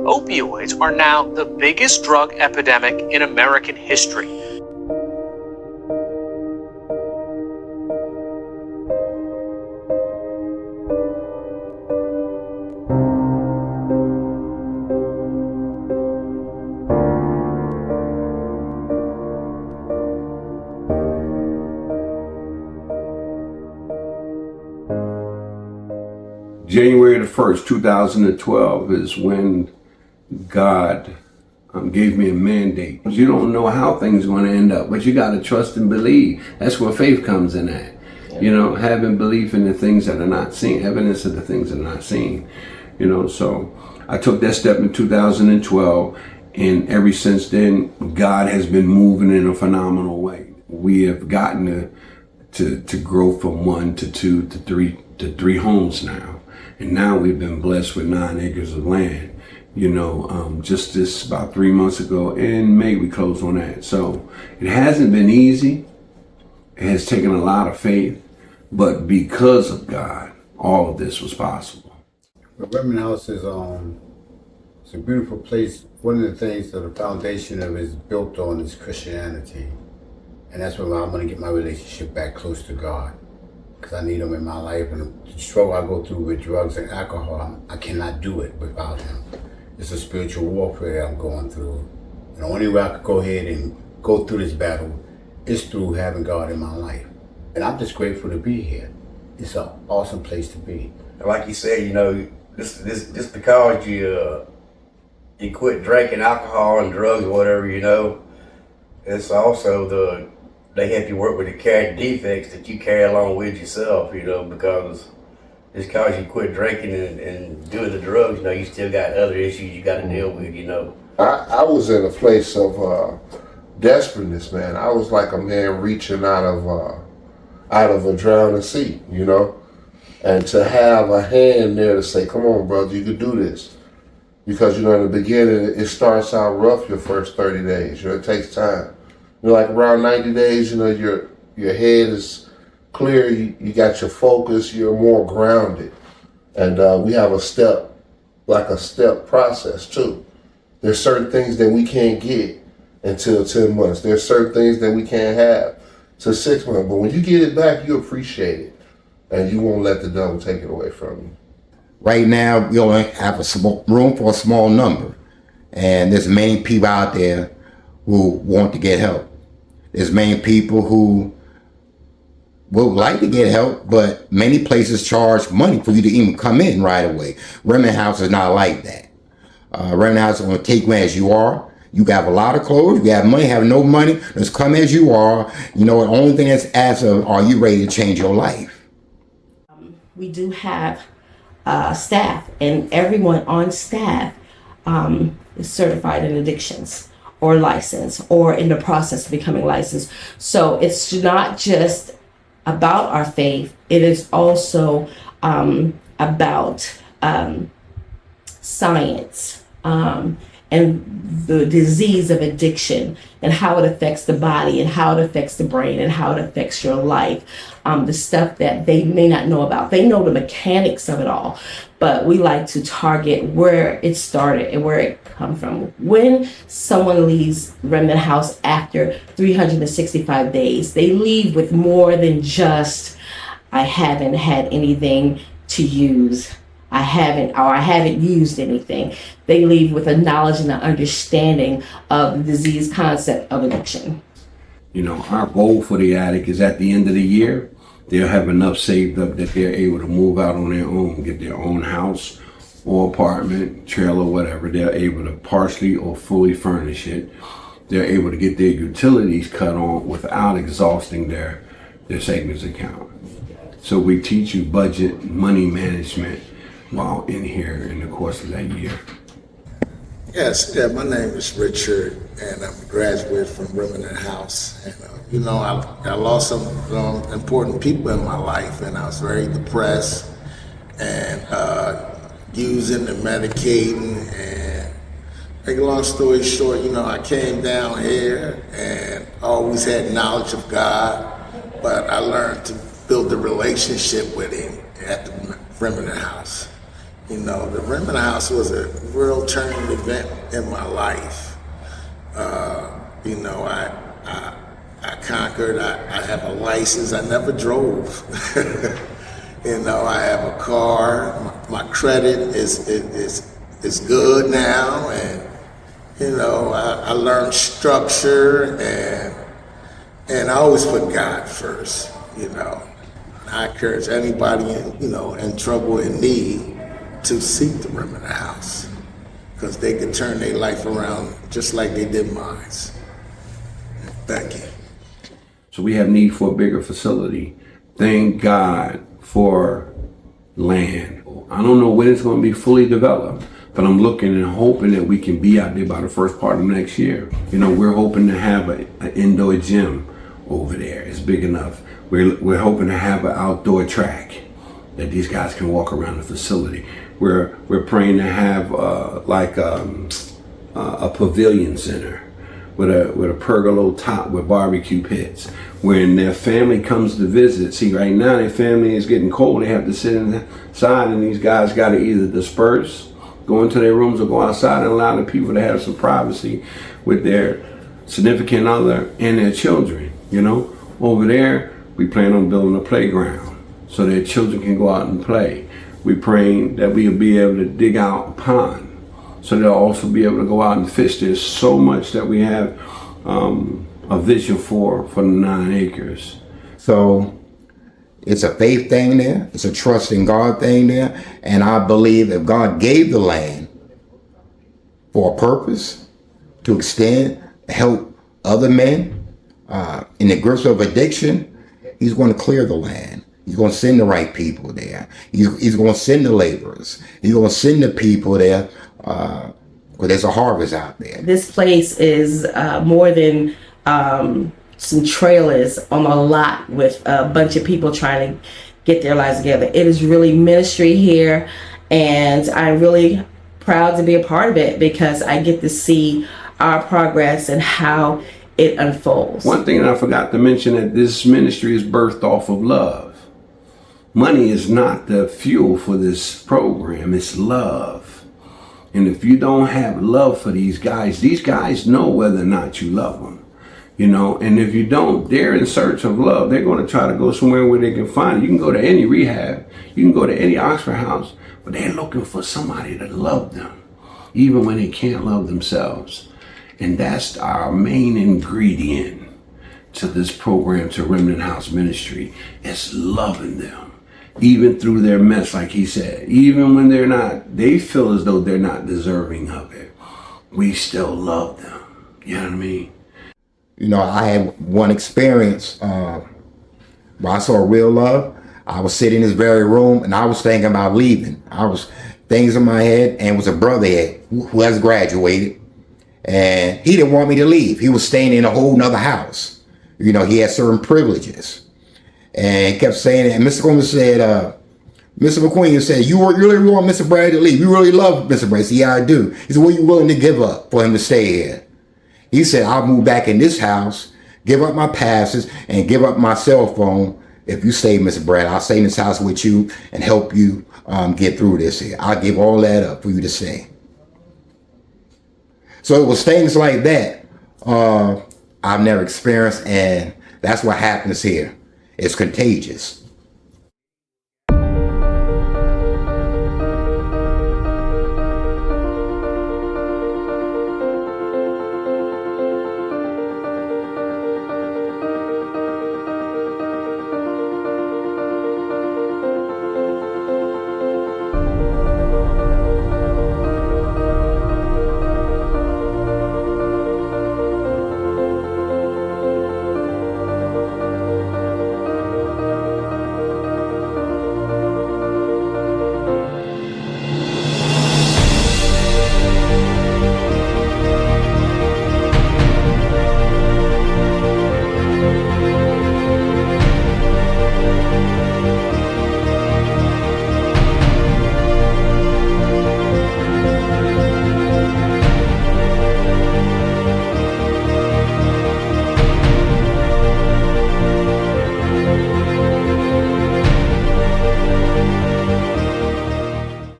Opioids are now the biggest drug epidemic in American history. January the 1st, 2012 is when God gave me a mandate. You don't know how things are going to end up, but you got to trust and believe. That's where faith comes in at. You know, having belief in the things that are not seen, evidence of the things that are not seen. You know, so I took that step in 2012, and ever since then, God has been moving in a phenomenal way. We have gotten to grow from 1 to 2 to 3 homes now. And now we've been blessed with 9 acres of land. You know, just this about 3 months ago in May, we closed on that. So it hasn't been easy. It has taken a lot of faith, but because of God, all of this was possible. The Remnant House is it's a beautiful place. One of the things that the foundation of it is built on is Christianity. And that's where I'm going to get my relationship back close to God. Because I need him in my life, and the struggle I go through with drugs and alcohol, I cannot do it without him. It's a spiritual warfare that I'm going through. And the only way I could go ahead and go through this battle is through having God in my life. And I'm just grateful to be here. It's an awesome place to be. And like you said, you know, just because you quit drinking alcohol and drugs or whatever, you know, it's also they help you work with the character defects that you carry along with yourself, you know, because just because you quit drinking and doing the drugs, you know, you still got other issues you got to deal with, you know. I was in a place of desperateness, man. I was like a man reaching out of a drowning sea, you know, and to have a hand there to say, come on, brother, you can do this. Because, you know, in the beginning, it starts out rough your first 30 days, you know, it takes time. You know, like around 90 days, you know, your head is clear, you got your focus, you're more grounded. And we have a step process too. There's certain things that we can't get until 10 months. There's certain things that we can't have till 6 months. But when you get it back, you appreciate it. And you won't let the devil take it away from you. Right now, we only have room for a small number. And there's many people out there who want to get help. There's many people who would like to get help, but many places charge money for you to even come in right away. Remnant House is not like that. Remnant House is going to take you as you are. You have a lot of clothes, you have money, have no money, just come as you are. You know, the only thing that's asked of, are you ready to change your life? We do have staff, and everyone on staff is certified in addictions or licensed or in the process of becoming licensed. So it's not just about our faith, it is also about science and the disease of addiction and how it affects the body and how it affects the brain and how it affects your life. The stuff that they may not know about. They know the mechanics of it all, but we like to target where it started and where it come from. When someone leaves Remnant House after 365 days, they leave with more than just, I haven't had anything to use. I haven't used anything. They leave with a knowledge and an understanding of the disease concept of addiction. You know, our goal for the addict is at the end of the year, they'll have enough saved up that they're able to move out on their own, get their own house or apartment, trailer, whatever. They're able to partially or fully furnish it. They're able to get their utilities cut on without exhausting their savings account. So we teach you budget, money management while in here in the course of that year. Yes, my name is Richard, and I'm a graduate from Remnant House. And you know, I lost some important people in my life, and I was very depressed and using and medicating. And make a long story short, you know, I came down here and always had knowledge of God, but I learned to build a relationship with Him at the Remnant House. You know, the Remnant House was a real turning event in my life. You know, I conquered. I have a license. I never drove. You know, I have a car. My credit is good now, and you know, I learned structure, and I always put God first. You know, I encourage anybody in trouble and need to seek the Remnant House, because they could turn their life around just like they did mine. Thank you. So we have need for a bigger facility. Thank God for land. I don't know when it's going to be fully developed, but I'm looking and hoping that we can be out there by the first part of next year. You know, we're hoping to have an indoor gym over there. It's big enough. We're hoping to have an outdoor track that these guys can walk around the facility. We're praying to have a pavilion center with a pergola top with barbecue pits. When their family comes to visit, see, right now their family is getting cold. They have to sit inside, and these guys got to either disperse, go into their rooms, or go outside and allow the people to have some privacy with their significant other and their children. You know, over there we plan on building a playground so their children can go out and play. We're praying that we'll be able to dig out a pond so they'll also be able to go out and fish. There's so much that we have a vision for the 9 acres. So it's a faith thing there. It's a trust in God thing there. And I believe if God gave the land for a purpose to extend, help other men in the grips of addiction, he's going to clear the land. He's going to send the right people there. He's going to send the laborers. He's going to send the people there because there's a harvest out there. This place is more than some trailers on a lot with a bunch of people trying to get their lives together. It is really ministry here, and I'm really proud to be a part of it because I get to see our progress and how it unfolds. One thing that I forgot to mention, that this ministry is birthed off of love. Money is not the fuel for this program, it's love. And if you don't have love for these guys know whether or not you love them. You know, and if you don't, they're in search of love. They're going to try to go somewhere where they can find it. You can go to any rehab, you can go to any Oxford house, but they're looking for somebody to love them, even when they can't love themselves. And that's our main ingredient to this program, to Remnant House Ministry. It's loving them. Even through their mess, like he said, even when they feel as though they're not deserving of it, we still love them. You know what I mean? You know, I had one experience where I saw real love. I was sitting in this very room and I was thinking about leaving. I was things in my head, and it was a brother here who has graduated, and he didn't want me to leave. He was staying in a whole nother house. You know, he had certain privileges. And he kept saying it. And Mr. Coleman said, Mr. McQueen said, you really want Mr. Brad to leave? You really love Mr. Brad? I said, yeah, I do. He said, what are you willing to give up for him to stay here? He said, I'll move back in this house, give up my passes, and give up my cell phone. If you stay, Mr. Brad, I'll stay in this house with you and help you get through this here. I'll give all that up for you to stay. So it was things like that I've never experienced, and that's what happens here. It's contagious.